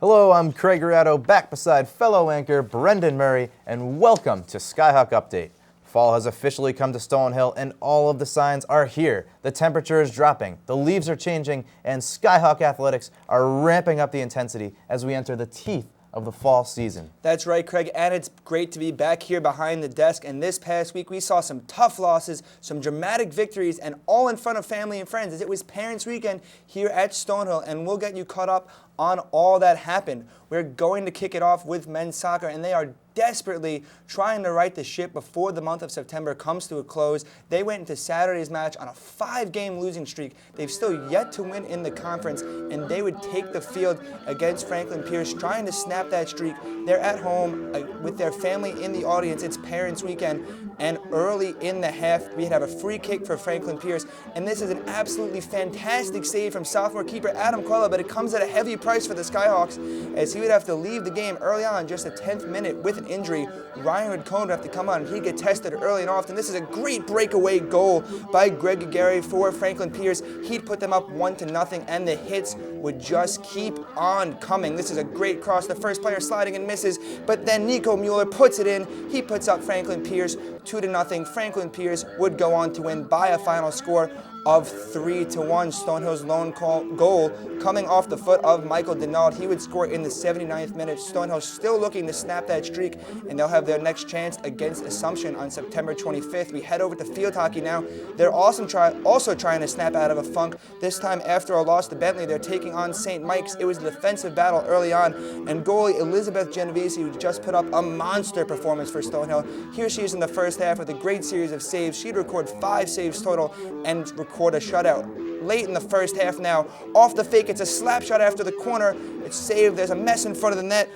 Hello, I'm Craig Riotto, back beside fellow anchor Brendan Murray, and welcome to Skyhawk Update. Fall has officially come to Stonehill, and all of the signs are here. The temperature is dropping, the leaves are changing, and Skyhawk athletics are ramping up the intensity as we enter the teeth of the fall season. That's right, Craig, and it's great to be back here behind the desk. And this past week, we saw some tough losses, some dramatic victories, and all in front of family and friends, as it was Parents' Weekend here at Stonehill, and we'll get you caught up on all that happened. We're going to kick it off with men's soccer, and they are desperately trying to right the ship before the month of September comes to a close. They went into Saturday's match on a 5-game losing streak. They've still yet to win in the conference, and they would take the field against Franklin Pierce, trying to snap that streak. They're at home with their family in the audience. It's Parents' Weekend, and early in the half, we have a free kick for Franklin Pierce, and this is an absolutely fantastic save from sophomore keeper Adam Quella, but it comes at a heavy price for the Skyhawks, as he would have to leave the game early on, just the 10th minute with an injury. Ryan Woodcone would have to come on, and he'd get tested early and often. This is a great breakaway goal by Greg Gary for Franklin Pierce. He'd put them up 1-0, and the hits would just keep on coming. This is a great cross. The first player sliding and misses, but then Nico Mueller puts it in. He puts up Franklin Pierce 2-0. Franklin Pierce would go on to win by a final score of 3-1. Stonehill's lone goal coming off the foot of Michael Denaud. He would score in the 79th minute. Stonehill still looking to snap that streak, and they'll have their next chance against Assumption on September 25th. We head over to field hockey now. They're also trying to snap out of a funk. This time, after a loss to Bentley, they're taking on St. Mike's. It was a defensive battle early on, and goalie Elizabeth Genovese, who just put up a monster performance for Stonehill. Here she is in the first half with a great series of saves. She'd record 5 saves total and record a shutout. Late in the first half now, off the fake, it's a slap shot after the corner. It's saved. There's a mess in front of the net,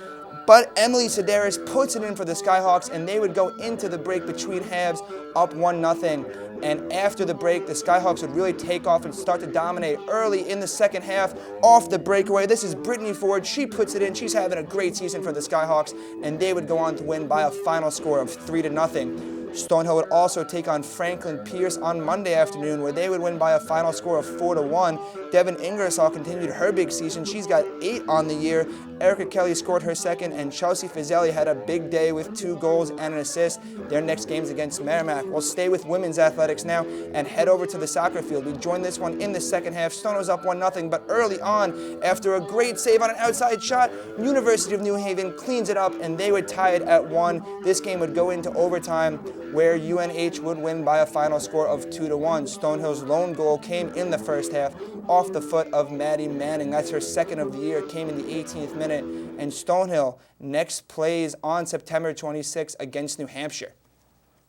but Emily Sedaris puts it in for the Skyhawks, and they would go into the break between halves up 1-0. And after the break, the Skyhawks would really take off and start to dominate early in the second half off the breakaway. This is Brittany Ford. She puts it in. She's having a great season for the Skyhawks, and they would go on to win by a final score of 3-0. Stonehill would also take on Franklin Pierce on Monday afternoon, where they would win by a final score of 4-1. Devin Ingersoll continued her big season. She's got 8 on the year. Erica Kelly scored her second, and Chelsea Fizzelli had a big day with 2 goals and an assist. Their next game's against Merrimack. We'll stay with women's athletics now and head over to the soccer field. We joined this one in the second half. Stonehill's up 1-0, but early on, after a great save on an outside shot, University of New Haven cleans it up, and they would tie it at 1. This game would go into overtime, where UNH would win by a final score of 2-1. Stonehill's lone goal came in the first half off the foot of Maddie Manning. That's her second of the year, came in the 18th minute. And Stonehill next plays on September 26th against New Hampshire.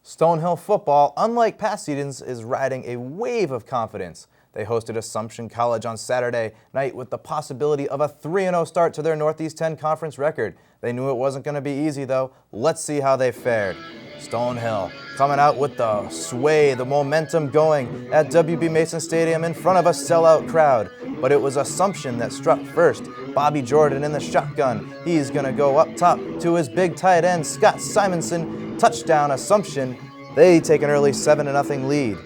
Stonehill football, unlike past seasons, is riding a wave of confidence. They hosted Assumption College on Saturday night with the possibility of a 3-0 start to their Northeast 10 conference record. They knew it wasn't going to be easy, though. Let's see how they fared. Stonehill coming out with the sway, the momentum going at WB Mason Stadium in front of a sellout crowd. But it was Assumption that struck first. Bobby Jordan in the shotgun. He's going to go up top to his big tight end, Scott Simonson. Touchdown, Assumption. They take an early 7-0 lead.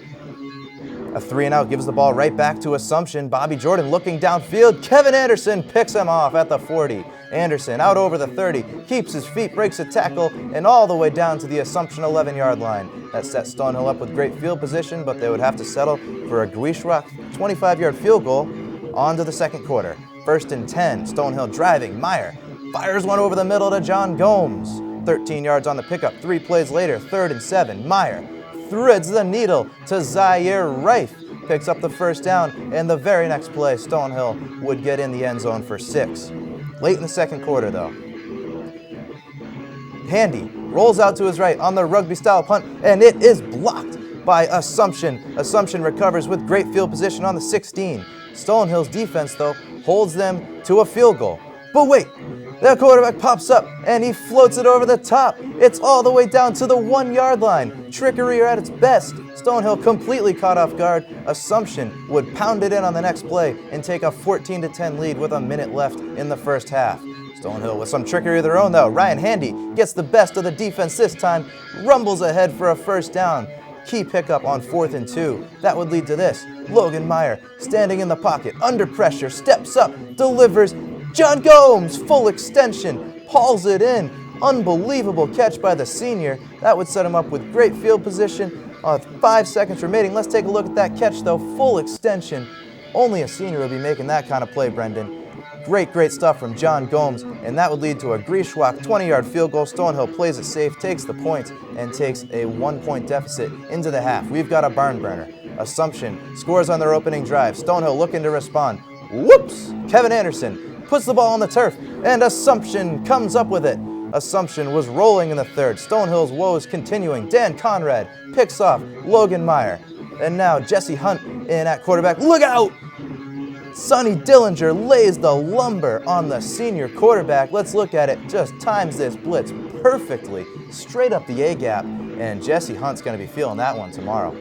A 3-and-out gives the ball right back to Assumption. Bobby Jordan looking downfield. Kevin Anderson picks him off at the 40. Anderson out over the 30, keeps his feet, breaks a tackle, and all the way down to the Assumption 11-yard line. That set Stonehill up with great field position, but they would have to settle for a Guishrock 25-yard field goal on to the second quarter. 1st and 10, Stonehill driving. Meyer fires one over the middle to John Gomes. 13 yards on the pickup. 3 plays later, 3rd and 7. Meyer threads the needle to Zaire Rife. Picks up the first down, and the very next play, Stonehill would get in the end zone for 6. Late in the second quarter, though, Handy rolls out to his right on the rugby-style punt, and it is blocked by Assumption. Assumption recovers with great field position on the 16. Stonehill's defense, though, holds them to a field goal. But wait, the quarterback pops up, and he floats it over the top. It's all the way down to the 1-yard line. Trickery at its best. Stonehill completely caught off guard. Assumption would pound it in on the next play and take a 14-10 lead with a minute left in the first half. Stonehill with some trickery of their own, though. Ryan Handy gets the best of the defense this time, rumbles ahead for a first down. Key pickup on 4th and 2. That would lead to this. Logan Meyer standing in the pocket, under pressure, steps up, delivers, John Gomes, full extension, hauls it in. Unbelievable catch by the senior. That would set him up with great field position. 5 seconds remaining. Let's take a look at that catch, though. Full extension. Only a senior would be making that kind of play, Brendan. Great stuff from John Gomes, and that would lead to a Grieshwak 20-yard field goal. Stonehill plays it safe, takes the points, and takes a 1-point deficit into the half. We've got a barn burner. Assumption scores on their opening drive. Stonehill looking to respond. Whoops! Kevin Anderson puts the ball on the turf, and Assumption comes up with it. Assumption was rolling in the third. Stonehill's woes continuing. Dan Conrad picks off Logan Meyer. And now Jesse Hunt in at quarterback. Look out! Sonny Dillinger lays the lumber on the senior quarterback. Let's look at it. Just times this blitz perfectly. Straight up the A-gap. And Jesse Hunt's going to be feeling that one tomorrow.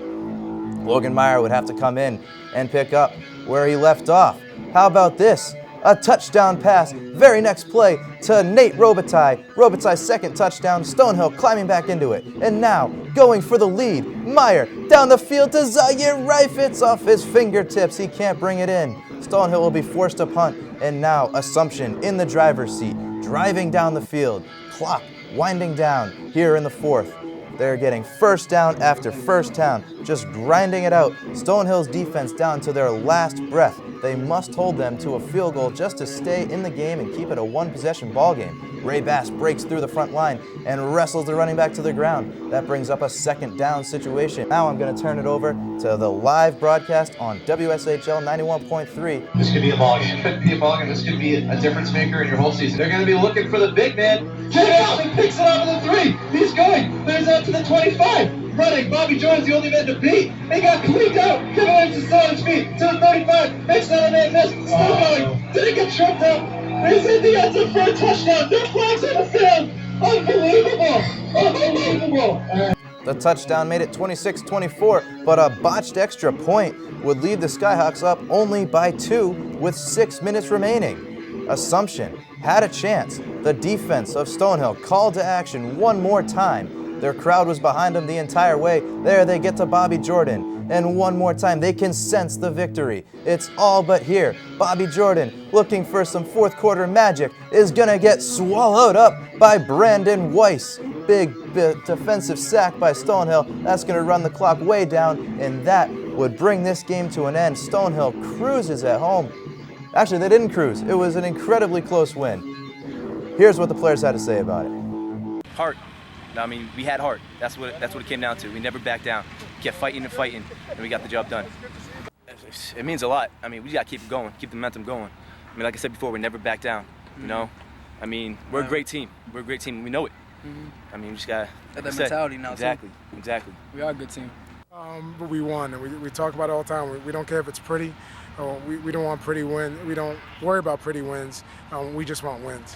Logan Meyer would have to come in and pick up where he left off. How about this? A touchdown pass. Very next play to Nate Robitaille. Robitaille's second touchdown. Stonehill climbing back into it. And now going for the lead. Meyer down the field to Zaire Rife. It's off his fingertips. He can't bring it in. Stonehill will be forced to punt. And now Assumption in the driver's seat. Driving down the field. Clock winding down here in the fourth. They're getting first down after first down, just grinding it out. Stonehill's defense down to their last breath. They must hold them to a field goal just to stay in the game and keep it a one-possession ball game. Ray Bass breaks through the front line and wrestles the running back to the ground. That brings up a second down situation. Now I'm going to turn it over to the live broadcast on WSHL 91.3. This could be a ball game. This could be a ball game. This could be a difference maker in your whole season. They're going to be looking for the big man. Check it out. He picks it up to the 3. He's going. There's out to the 25. Running. Bobby Jordan's the only man to beat. He got cleaned out. Kevin Anderson still on his feet. To the 35. Makes another man miss. Still going. Did he get tripped up? He's in the end zone for a touchdown. No flags on the field. Unbelievable. Unbelievable. The touchdown made it 26-24, but a botched extra point would leave the Skyhawks up only by 2 with 6 minutes remaining. Assumption had a chance. The defense of Stonehill called to action one more time. Their crowd was behind them the entire way. There they get to Bobby Jordan. And one more time, they can sense the victory. It's all but here. Bobby Jordan, looking for some fourth quarter magic, is going to get swallowed up by Brandon Weiss. Big defensive sack by Stonehill. That's going to run the clock way down, and that would bring this game to an end. Stonehill cruises at home. Actually, they didn't cruise. It was an incredibly close win. Here's what the players had to say about it. Heart. I mean, we had heart. That's what it came down to. We never backed down. We kept fighting and fighting, and we got the job done. It means a lot. I mean, we got to keep it going, keep the momentum going. I mean, like I said before, we never back down, you know? I mean, we're a great team. We're a great team. We know it. I mean, we just got to... That mentality now, Exactly. too. Exactly. We are a good team. But we won, and we talk about it all the time. We don't care if it's pretty. We don't want pretty wins. We don't worry about pretty wins. We just want wins.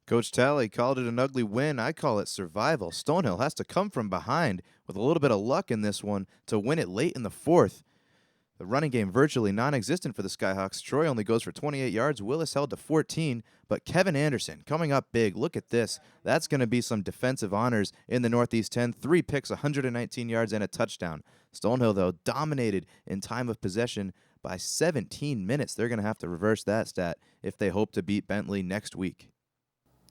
Coach Talley called it an ugly win. I call it survival. Stonehill has to come from behind with a little bit of luck in this one to win it late in the fourth. The running game virtually non-existent for the Skyhawks. Troy only goes for 28 yards. Willis held to 14, but Kevin Anderson coming up big. Look at this. That's going to be some defensive honors in the Northeast 10. 3 picks, 119 yards, and a touchdown. Stonehill, though, dominated in time of possession by 17 minutes. They're going to have to reverse that stat if they hope to beat Bentley next week.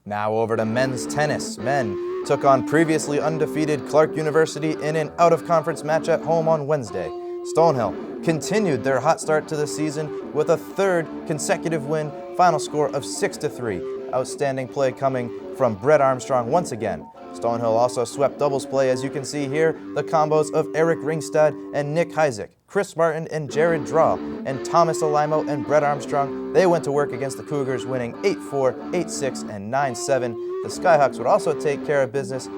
Now over to men's tennis. Men took on previously undefeated Clark University in an out-of-conference match at home on Wednesday. Stonehill continued their hot start to the season with a third consecutive win, final score of 6-3. Outstanding play coming from Brett Armstrong once again. Stonehill also swept doubles play, as you can see here, the combos of Eric Ringstad and Nick Heisek, Chris Martin and Jared Draw, and Thomas Alimo and Brett Armstrong. They went to work against the Cougars, winning 8-4, 8-6, and 9-7. The Skyhawks would also take care of business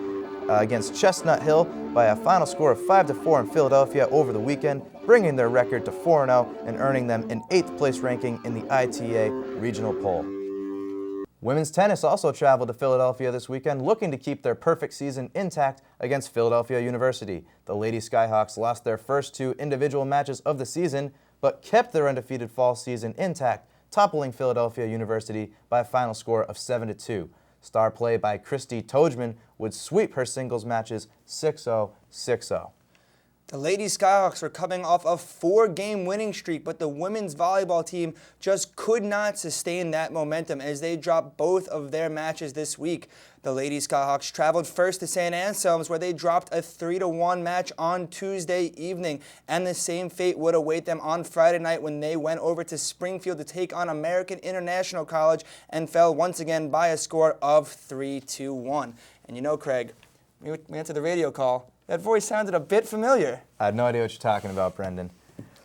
against Chestnut Hill by a final score of 5-4 in Philadelphia over the weekend, bringing their record to 4-0 and earning them an 8th place ranking in the ITA regional poll. Women's tennis also traveled to Philadelphia this weekend, looking to keep their perfect season intact against Philadelphia University. The Lady Skyhawks lost their first 2 individual matches of the season, but kept their undefeated fall season intact, toppling Philadelphia University by a final score of 7-2. Star play by Christy Tojman would sweep her singles matches 6-0, 6-0. The Lady Skyhawks were coming off a 4-game winning streak, but the women's volleyball team just could not sustain that momentum as they dropped both of their matches this week. The Lady Skyhawks traveled first to St. Anselm's, where they dropped a 3-1 match on Tuesday evening, and the same fate would await them on Friday night when they went over to Springfield to take on American International College and fell once again by a score of 3-1. And you know, Craig, we went to the radio call. That voice sounded a bit familiar. I had no idea what you're talking about, Brendan.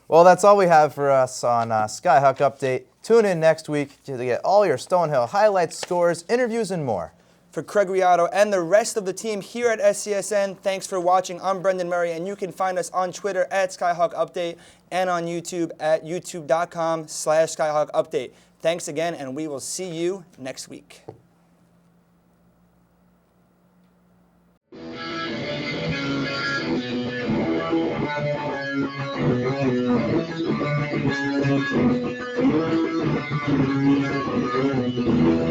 Well, that's all we have for us on Skyhawk Update. Tune in next week to get all your Stonehill highlights, scores, interviews, and more. For Craig Riotto and the rest of the team here at SCSN, thanks for watching. I'm Brendan Murray, and you can find us on Twitter at Skyhawk Update and on YouTube at youtube.com/Skyhawk Update. Thanks again, and we will see you next week. Thank you.